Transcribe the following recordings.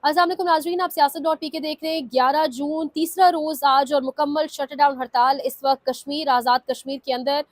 अस्सलाम वालेकुम नाज़रीन, आप सियासत.pk देख रहे हैं। 11 जून तीसरा रोज़ आज और मुकम्मल शटडाउन हड़ताल। इस वक्त कश्मीर, आज़ाद कश्मीर के अंदर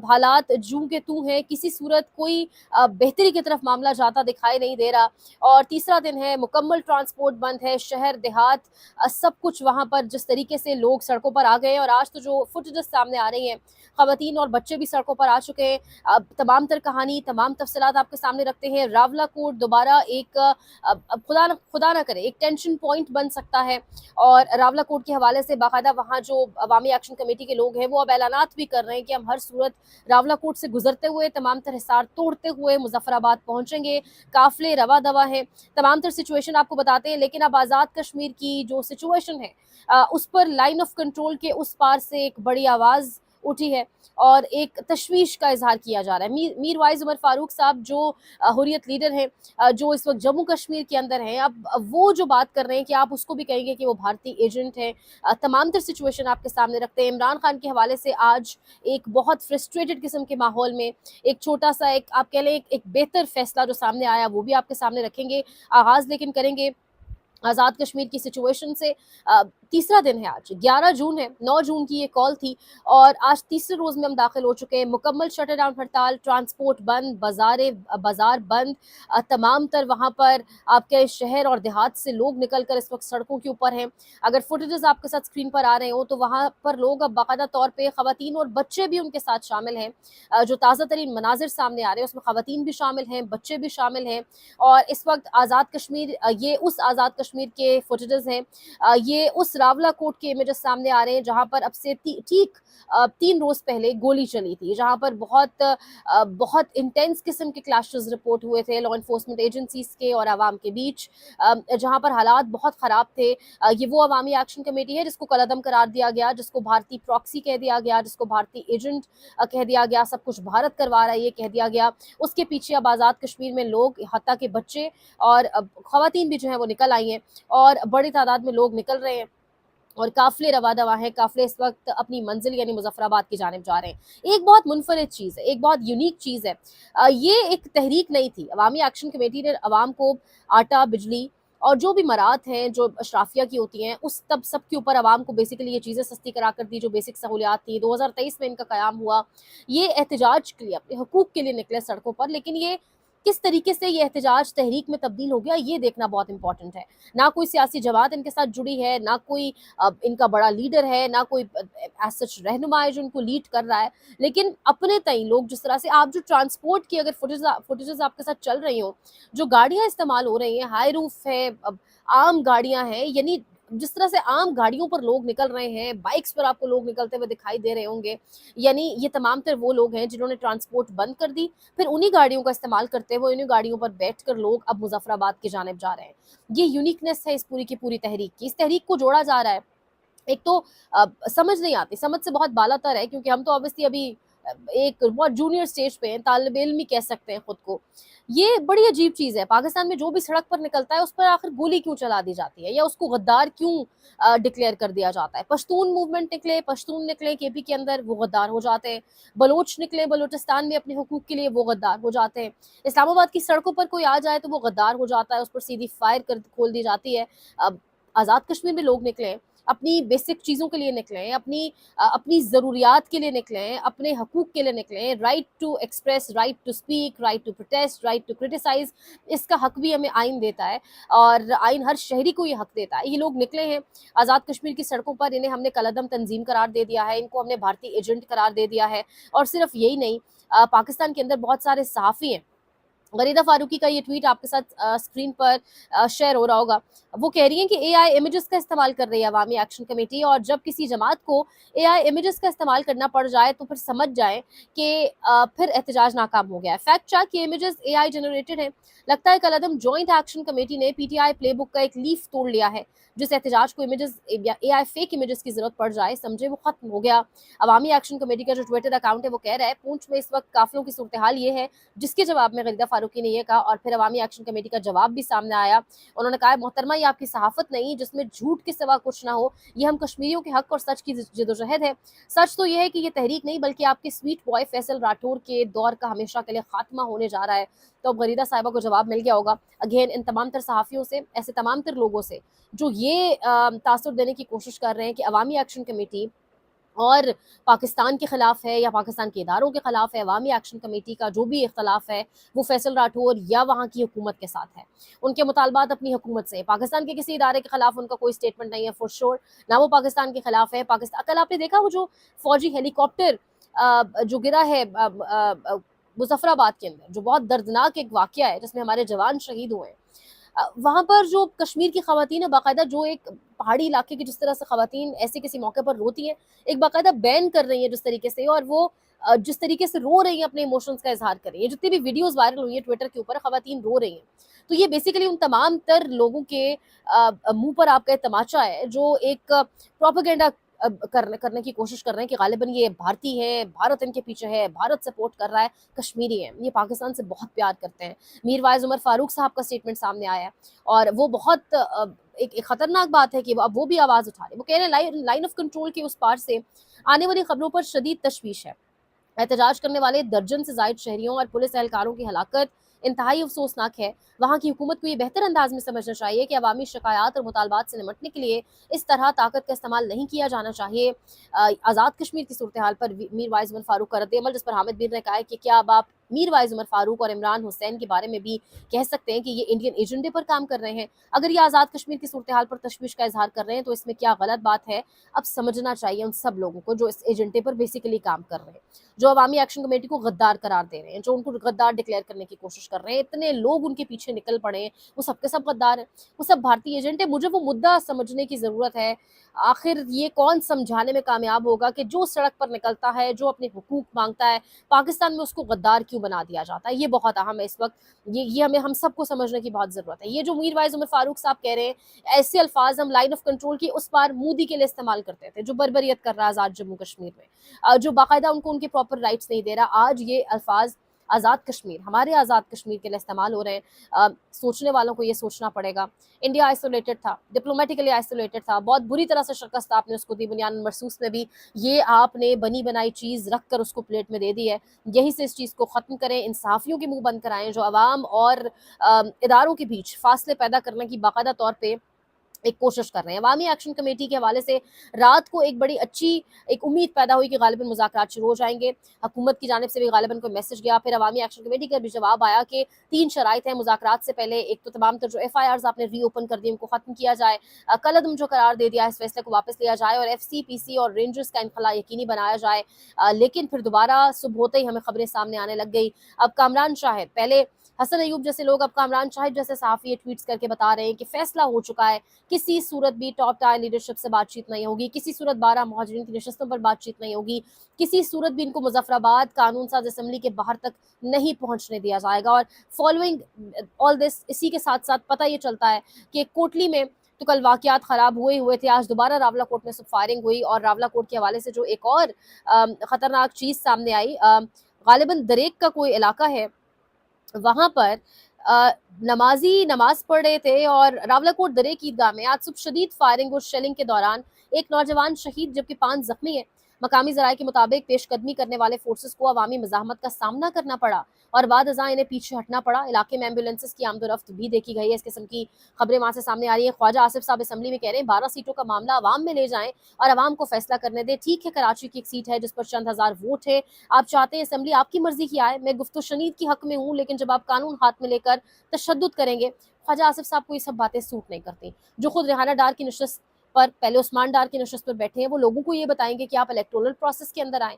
हालात जूं के तूं हैं। किसी सूरत कोई बेहतरी की तरफ मामला जाता दिखाई नहीं दे रहा। और तीसरा दिन है, मुकम्मल ट्रांसपोर्ट बंद है। शहर देहात सब कुछ वहाँ पर जिस तरीके से लोग सड़कों पर आ गए हैं। और आज तो जो फुटेजेस सामने आ रही हैं, ख़वातीन और बच्चे भी सड़कों पर आ चुके हैं। अब तमाम तर कहानी, तमाम तफसीलात आपके सामने रखते हैं। रावला कोट दोबारा एक अब खुदा ना करे एक टेंशन पॉइंट बन सकता है। और रावला कोट के हवाले से बाकायदा वहाँ जो अवामी एक्शन कमेटी के लोग हैं वो अब ऐलानात भी कर रहे हैं कि हम हर सूरत रावला कोट से गुजरते हुए तमाम तर हिसार तोड़ते हुए मुजफ्फराबाद पहुंचेंगे। काफिले रवा दवा है, तमाम तर सिचुएशन आपको बताते हैं। लेकिन अब आज़ाद कश्मीर की जो सिचुएशन है उस पर लाइन ऑफ कंट्रोल के उस पार से एक बड़ी आवाज़ उठी है और एक तशवीश का इजहार किया जा रहा है। मीर वाइज उमर फारूक साहब जो हुर्रियत लीडर हैं, जो इस वक्त जम्मू कश्मीर के अंदर हैं, अब वो जो बात कर रहे हैं कि आप उसको भी कहेंगे कि वो भारतीय एजेंट है। तमाम तर सिचुएशन आपके सामने रखते हैं। इमरान खान के हवाले से आज एक बहुत फ्रस्ट्रेटेड किस्म के माहौल में एक छोटा सा एक आप कह लें एक बेहतर फैसला जो सामने आया वो भी आपके सामने रखेंगे। आगाज़ लेकिन करेंगे आज़ाद कश्मीर की सिचुएशन से। तीसरा दिन है, आज 11 जून है। 9 जून की ये कॉल थी और आज तीसरे रोज़ में हम दाखिल हो चुके हैं। मुकम्मल शटडाउन हड़ताल, ट्रांसपोर्ट बंद, बाज़ार बंद। तमाम तर वहाँ पर आपके शहर और देहात से लोग निकल कर इस वक्त सड़कों के ऊपर हैं। अगर फुटेजेस आपके साथ स्क्रीन पर आ रहे हो तो वहाँ पर लोग अब बाकायदा तौर पर ख़वातीन और बच्चे भी उनके साथ शामिल हैं। जो ताज़ा तरीन मनाजिर सामने आ रहे हैं उसमें ख़वातीन भी शामिल हैं, बच्चे भी शामिल हैं। और इस वक्त आज़ाद कश्मीर, ये उस आज़ाद कश्मीर के फुटेजेस हैं, ये उस रावला कोट के इमेजेस सामने आ रहे हैं जहां पर अब से ठीक 3 रोज पहले गोली चली थी, जहां पर बहुत इंटेंस किस्म के क्लैशेस रिपोर्ट हुए थे लॉ इन्फोर्समेंट एजेंसीज के और आवाम के बीच, जहां पर हालात बहुत ख़राब थे। ये वो अवामी एक्शन कमेटी है जिसको कलअदम करार दिया गया, जिसको भारतीय प्रॉक्सी कह दिया गया, जिसको भारतीय एजेंट कह दिया गया, सब कुछ भारत करवा रहा है ये कह दिया गया। उसके पीछे अब आज़ाद कश्मीर में लोग, हत्ता के बच्चे और ख़वातीन भी जो है वो निकल आई हैं और बड़ी तादाद में लोग निकल रहे हैं और काफिले रवा दवा है। काफिले इस वक्त अपनी मंजिल यानी मुजफ्फराबाद की जानिब जा रहे हैं। एक बहुत मुनफरिद चीज़ है, एक बहुत यूनिक चीज़ है। ये एक तहरीक नहीं थी। अवामी एक्शन कमेटी ने अवाम को आटा, बिजली और जो भी मरात हैं जो अशराफिया की होती हैं उस तब सब के ऊपर आवाम को बेसिकली ये चीज़ें सस्ती करा कर दी, जो बेसिक सहूलियात थी। 2023 में इनका क़याम हुआ। ये एहतजाज के लिए, अपने हकूक़ के लिए निकले सड़कों पर। लेकिन ये किस तरीके से ये एहतजाज तहरीक में तब्दील हो गया, ये देखना बहुत इंपॉर्टेंट है। ना कोई सियासी जमात इनके साथ जुड़ी है, ना कोई इनका बड़ा लीडर है, ना कोई एज सच रहनुमा है जो इनको लीड कर रहा है। लेकिन अपने तई लोग जिस तरह से आप जो ट्रांसपोर्ट की अगर फुटेजेस आपके साथ चल रही हो, जो गाड़ियां इस्तेमाल हो रही हैं, हाई रूफ है, आम गाड़ियां हैं, यानी जिस तरह से आम गाड़ियों पर लोग निकल रहे हैं, बाइक्स पर आपको लोग निकलते हुए दिखाई दे रहे होंगे, यानी ये तमाम तर वो लोग हैं जिन्होंने ट्रांसपोर्ट बंद कर दी। फिर उन्हीं गाड़ियों का इस्तेमाल करते हुए उन्हीं गाड़ियों पर बैठकर लोग अब मुजफ्फराबाद की जानिब जा रहे हैं। ये यूनिकनेस है इस पूरी की पूरी तहरीक की। इस तहरीक को जोड़ा जा रहा है। एक तो समझ नहीं आती, समझ से बहुत बालातर है, क्योंकि हम तो ऑब्वियसली अभी एक बहुत जूनियर स्टेज पे हैं, तालिब इल्म ही कह सकते हैं खुद को। ये बड़ी अजीब चीज़ है। पाकिस्तान में जो भी सड़क पर निकलता है उस पर आखिर गोली क्यों चला दी जाती है या उसको गद्दार क्यों डिक्लेयर कर दिया जाता है। पश्तून मूवमेंट निकले, पश्तून निकले केपी के अंदर, वो गद्दार हो जाते हैं। बलोच निकले बलोचिस्तान में अपने हुकूक के लिए, वो गद्दार हो जाते हैं। इस्लामाबाद की सड़कों पर कोई आ जाए तो वो गद्दार हो जाता है, उस पर सीधी फायर कर खोल दी जाती है। अब आज़ाद कश्मीर में लोग निकले हैं, अपनी बेसिक चीज़ों के लिए निकले हैं, अपनी ज़रूरियात के लिए निकले हैं, अपने हकूक़ के लिए निकले हैं। Right to express, right to speak, right to protest, right to criticise, इसका हक भी हमें आइन देता है और आइन हर शहरी को ये हक देता है। ये लोग निकले हैं आज़ाद कश्मीर की सड़कों पर, इन्हें हमने कलअदम तंजीम करार दे दिया है, इनको हमने भारतीय एजेंट करार दे दिया है। और सिर्फ यही नहीं, पाकिस्तान के अंदर बहुत सारे सहाफ़ी हैं। गरीदा फारूकी का ये ट्वीट आपके साथ स्क्रीन पर शेयर हो रहा होगा। वो कह रही हैं कि एआई इमेजेस का इस्तेमाल कर रही है अवामी एक्शन कमेटी, और जब किसी जमात को एआई इमेजेस का इस्तेमाल करना पड़ जाए तो फिर समझ जाए कि फिर एहतजाज नाकाम हो गया है। फैक्ट चेक, ये इमेजेस एआई जनरेटेड है। लगता है कलअदम जॉइंट एक्शन कमेटी ने पीटीआई प्लेबुक का एक लीफ तोड़ लिया है। जिस एहतजाज को इमेजेस या एआई फेक इमेजेस की जरूरत पड़ जाए, समझे वो खत्म हो गया। अवामी एक्शन कमेटी का जो ट्विटर अकाउंट है वो कह रहा है पूंछ में इस वक्त काफिलों की सूरत हाल ये है, जिसके जवाब में गरीदा फारूकी फारूकी ने ये कहा, और फिर अवामी एक्शन कमेटी का जवाब भी सामने आया। उन्होंने कहा, मोहतरमा ये आपकी सहाफत नहीं जिसमें झूठ के सिवा कुछ ना हो, ये हम कश्मीरियों के हक और सच की जदोजहद है। सच तो ये है कि ये तहरीक नहीं बल्कि आपके स्वीट बॉय फैसल राठौर के दौर का हमेशा के लिए खात्मा होने जा रहा है। तो अब गरीदा साहिबा को जवाब मिल गया होगा। अगेन इन तमाम तर सहाफ़ियों से, ऐसे तमाम तर लोगों से जो ये तासुर देने की कोशिश कर रहे हैं कि अवामी एक्शन कमेटी और पाकिस्तान के खिलाफ है या पाकिस्तान के इदारों के खिलाफ है, अवामी एक्शन कमेटी का जो भी इख्तलाफ है वो फैसल राठौर या वहाँ की हुकूमत के साथ है। उनके मुतालबात अपनी हुकूमत से, पाकिस्तान के किसी इदारे के खिलाफ उनका कोई स्टेटमेंट नहीं है फॉर श्योर, ना वो पाकिस्तान के खिलाफ है। पाकिस्तान, कल आपने देखा वो जो फौजी हेलीकॉप्टर जो गिरा है मुजफ्फराबाद के अंदर, जो बहुत दर्दनाक एक वाकया है जिसमें हमारे जवान शहीद हुए हैं। वहाँ पर जो कश्मीर की ख़वातीन है, बाकायदा जो एक पहाड़ी इलाके की जिस तरह से ख़वातीन ऐसे किसी मौके पर रोती हैं, एक बाकायदा बैन कर रही हैं जिस तरीके से, और वो जिस तरीके से रो रही हैं, अपने इमोशंस का इजहार कर रही हैं। जितनी भी वीडियोस वायरल हुई हैं ट्विटर के ऊपर, ख़वातीन रो रही हैं। तो ये बेसिकली उन तमाम तर लोगों के मुंह पर आपका एक तमाचा है जो एक प्रोपेगेंडा करने की कोशिश कर रहे हैं कि गालिबन ये भारतीय है, भारत इनके पीछे है, भारत सपोर्ट कर रहा है, कश्मीरी है, ये पाकिस्तान से बहुत प्यार करते हैं। मीरवाइज उमर फारूक साहब का स्टेटमेंट सामने आया है और वो बहुत एक खतरनाक बात है कि अब वो भी आवाज़ उठा रहे हैं। वो कह रहे हैं लाइन ऑफ कंट्रोल के उस पार से आने वाली खबरों पर शदीद तशवीश है। एहतजाज करने वाले दर्जन से जायद शहरियों और पुलिस एहलकारों की हलाकत इंतहाई अफसोसनाक है। वहाँ की हुकूमत को ये बेहतर अंदाज में समझना चाहिए कि अवामी शिकायत और मुतालबात से निमटने के लिए इस तरह ताकत का इस्तेमाल नहीं किया जाना चाहिए। आज़ाद कश्मीर की सूरत हाल पर मीर वाइज उमर फारूक का रद्द-ए-अमल, जिस पर हामिद मीर ने कहा है कि क्या अब आप मीर वाइज उमर फारूक और इमरान हुसैन के बारे में भी कह सकते हैं कि ये इंडियन एजेंडे पर काम कर रहे हैं? अगर ये आज़ाद कश्मीर की सूरत हाल पर तशवीश का इजहार कर रहे हैं तो इसमें क्या गलत बात है? अब समझना चाहिए उन सब लोगों को जो इस एजेंडे पर बेसिकली काम कर रहे हैं, जो अवामी एक्शन कमेटी को गद्दार करार दे रहे हैं, जो उनको गद्दार डिक्लेयर करने की कोशिश कर रहे हैं। इतने लोग उनके पीछे निकल पड़े हैं, वो सबके सब गद्दार हैं, वो सब भारतीय एजेंट है। मुझे वो मुद्दा समझने की ज़रूरत है। आखिर ये कौन समझाने में कामयाब होगा कि जो सड़क पर निकलता है, जो अपने हुकूक मांगता है, पाकिस्तान में उसको गद्दार क्यों बना दिया जाता है? ये बहुत अहम है इस वक्त। ये हमें हम सबको समझने की बहुत ज़रूरत है। ये जो मीर वाइज उमर फारूक साहब कह रहे हैं, ऐसे अल्फाज हम लाइन ऑफ कंट्रोल की उस पार मोदी के लिए इस्तेमाल करते थे, जो बर्बरियत कर रहा है आज़ाद जम्मू कश्मीर में, जो बाकायदा उनको उनके प्रॉपर राइट्स नहीं दे रहा। आज ये अल्फाज आज़ाद कश्मीर, हमारे आज़ाद कश्मीर के लिए इस्तेमाल हो रहे हैं। सोचने वालों को ये सोचना पड़ेगा। इंडिया आइसोलेटेड था, डिप्लोमेटिकली आइसोलेटेड था, बहुत बुरी तरह से शिकस्त आपने उसको दी। बुनियान मरसूस में भी ये आपने बनी बनाई चीज़ रख कर उसको प्लेट में दे दी है। यहीं से इस चीज़ को ख़त्म करें, इन सहाफ़ियों के मुँह बंद कराएं जो अवाम और इदारों के बीच फासले पैदा करने की बाकायदा तौर पर एक कोशिश कर रहे हैं। अवामी एक्शन कमेटी के हवाले से रात को एक बड़ी अच्छी एक उम्मीद पैदा हुई कि गालिबन मुज़ाकरात शुरू हो जाएंगे। हुकूमत की जानिब से भी गालिबन को मैसेज गया। फिर अवामी एक्शन कमेटी का भी जवाब आया कि 3 शराइत हैं मुज़ाकरात से पहले। एक तो तमाम तर जो FIRs आपने रीओपन कर दी उनको ख़त्म किया जाए, कलअदम जो करार दे दिया इस फैसले को वापस लिया जाए और FCPC और रेंजर्स का इनखला यकीनी बनाया जाए। लेकिन फिर दोबारा सुबह होते ही हमें खबरें सामने आने लग गई। अब कामरान शाहिद, पहले हसन अयूब जैसे लोग, अब कामरान शाहिद जैसे सहाफ़ी ट्वीट्स करके बता रहे हैं कि फैसला हो चुका है, किसी सूरत भी टॉप टायर लीडरशिप से बातचीत नहीं होगी, किसी सूरत 12 मुहाजिरीन की नशस्तों पर बातचीत नहीं होगी, किसी सूरत भी इनको मुजफ्फराबाद कानून साज असम्बली के बाहर तक नहीं पहुंचने दिया जाएगा। और फॉलोइंग ऑल दिस, इसी के साथ साथ पता ये चलता है कि कोटली में तो कल वाक़यात ख़राब हुए थे, आज दोबारा रावला कोट में सब फायरिंग हुई और रावला कोट के हवाले से जो एक और ख़तरनाक चीज़ सामने आई, गालिबन दरेक का कोई इलाका है, वहाँ पर नमाजी नमाज पढ़ रहे थे और रावलाकोट दरेक ईदगाह में आज सुबह शदीद फायरिंग और शेलिंग के दौरान एक नौजवान शहीद जबकि 5 जख्मी हैं। मकामी ज़राए के मुताबिक पेशकदमी करने वाले फोर्सेस को अवामी मज़ाहमत का सामना करना पड़ा और बाद अज़ां इन्हें पीछे हटना पड़ा। इलाके में एम्बुलेंसेस की आमदोरफ्त भी देखी गई है। इस किस्म की खबरें वहाँ से सामने आ रही है। ख्वाजा आसिफ साहब असम्बली में कह रहे हैं 12 सीटों का मामला अवाम में ले जाएं और अवाम को फैसला करने दें। ठीक है, कराची की एक सीट है जिस पर चंद हज़ार वोट है, आप चाहते हैं असम्बली आपकी मर्जी की आए, मैं गुफ्तो शनीद की हक में हूँ, लेकिन जब आप कानून हाथ में लेकर तशद्दुद करेंगे, ख्वाजा आसिफ साहब को ये सब बातें सूट नहीं करती। जो खुद रेहाना डार की नशस्त पर, पहले उस्मान डार की नशस्त पर बैठे हैं, वो लोगों को ये बताएंगे कि आप इलेक्टोरल प्रोसेस के अंदर आएँ।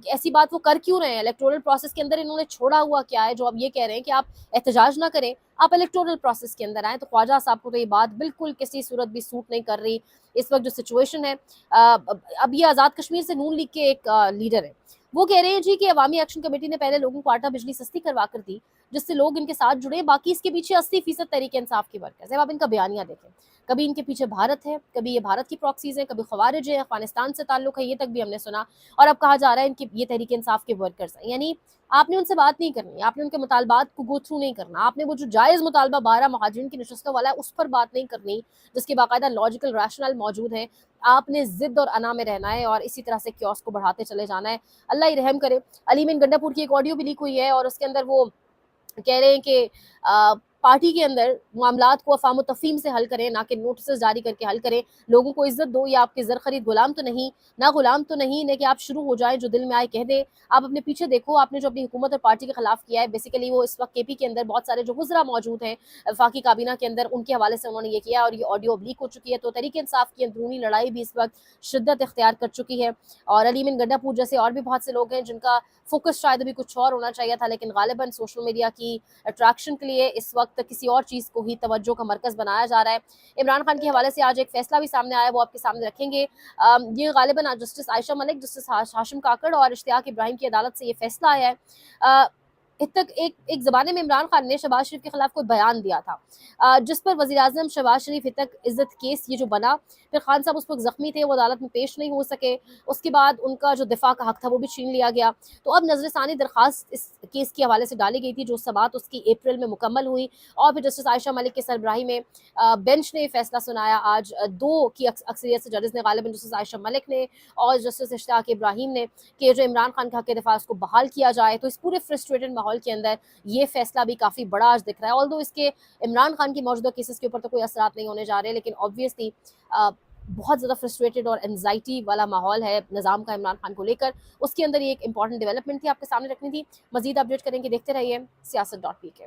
ऐसी बात वो कर क्यों रहे हैं? इलेक्टोरल प्रोसेस के अंदर इन्होंने छोड़ा हुआ क्या है जो अब ये कह रहे हैं कि आप एहतजाज ना करें, आप इलेक्टोरल प्रोसेस के अंदर आएँ? तो ख्वाजा साहब को तो ये बात बिल्कुल किसी सूरत भी सूट नहीं कर रही। इस वक्त जो सिचुएशन है, अब ये आज़ाद कश्मीर से नून लीग के एक लीडर है, वो कह रहे हैं जी कि अवामी एक्शन कमेटी ने पहले लोगों को आटा बिजली सस्ती करवा कर दी, जिससे लोग इनके साथ जुड़े। बाकी इसके पीछे 80% तहरीक इंसाफ के वर्कर्स हैं। अब इनका बयानिया देखें, कभी इनके पीछे भारत है, कभी ये भारत की प्रॉक्सीज हैं, कभी खवारिज है, अफगानिस्तान से ताल्लुक है, ये तक भी हमने सुना। और अब कहा जा रहा है इनके ये तहरीक इंसाफ के वर्कर्स हैं। यानी आपने उनसे बात नहीं करनी, आपने उनके मुतालबात को गो थ्रू नहीं करना, आपने वो जो जायज़ मुतालबा 12 महाजरीन की नशस्तों वाला है उस पर बात नहीं करनी, जिसकी बाकायदा लॉजिकल रैशनल मौजूद है। आपने ज़िद और अना में रहना है और इसी तरह से क्योस को बढ़ाते चले जाना है। अल्लाह ही रहम करे। अली मीन गंडापुर की एक ऑडियो भी लीक हुई है और उसके अंदर वो कह रहे हैं कि पार्टी के अंदर मामलात को अफ़ाम तफ़हीम से हल करें, ना कि नोटिस जारी करके हल करें। लोगों को इज्जत दो, या आपके ज़र खरीद गुलाम तो नहीं, ना गुलाम तो नहीं, न कि आप शुरू हो जाएं, जो दिल में आए कह दें। आप अपने पीछे देखो, आपने जो अपनी हुकूमत और पार्टी के खिलाफ किया है, बेसिकली वो इस वक्त केपी के अंदर बहुत सारे जो वज़रा मौजूद हैं वफाकी काबीना के अंदर, उनके हवाले से उन्होंने ये किया और ये ऑडियो लीक हो चुकी है। तो तहरीक इंसाफ की अंदरूनी लड़ाई भी इस वक्त शिद्दत इख्तियार कर चुकी है। और अली मीन गंडापुर जैसे और भी बहुत से लोग हैं जिनका फोकस शायद अभी कुछ और होना चाहिए था, लेकिन गालिबन सोशल मीडिया की अट्रैक्शन के लिए इस वक्त किसी और चीज़ को ही तवज्जो का मरकज़ बनाया जा रहा है। इमरान खान के हवाले से आज एक फैसला भी सामने आया, वो आपके सामने रखेंगे। ये गालिबन आज जस्टिस आयशा मलिक, जस्टिस हाशिम काकड़ और इश्तियाक इब्राहिम की अदालत से ये फैसला आया है। तक एक ज़माने में इमरान खान ने शहबाज शरीफ के खिलाफ कोई बयान दिया था, जिस पर वज़ीर आज़म शहबाज शरीफ तक इज़्ज़त केस ये जो बना, फिर खान साहब उस वक्त ज़ख्मी थे, वो अदालत में पेश नहीं हो सके। उसके बाद उनका जो दिफा का हक था वो भी छीन लिया गया। तो अब नज़रसानी दरख्वास्त इस केस के हवाले से डाली गई थी, जो समाअत उसकी अप्रैल में मुकम्मल हुई और फिर जस्टिस आयशा मलिक के सरबराही में बेंच ने फैसला सुनाया आज। दो की अक्सरियत से जजेस ने, गालिबन जस्टिस आयशा मलिक ने और जस्टिस इश्तियाक इब्राहिम ने, कि जो इमरान खान का हक दिफा उसको बहाल किया जाए। तो इस पूरे फ्रस्ट्रेटेड माहौल के अंदर ये फैसला भी काफ़ी बड़ा आज दिख रहा है। ऑल्दो इसके इमरान खान की मौजूदा केसेस के ऊपर तो कोई असरात नहीं होने जा रहे, लेकिन ऑब्वियसली बहुत ज़्यादा फ्रस्ट्रेटेड और एंजाइटी वाला माहौल है निज़ाम का इमरान खान को लेकर। उसके अंदर ये एक इंपॉर्टेंट डेवलपमेंट थी, आपके सामने रखनी थी। मज़ीद अपडेट करेंगे, देखते रहिए siyaasat.pk।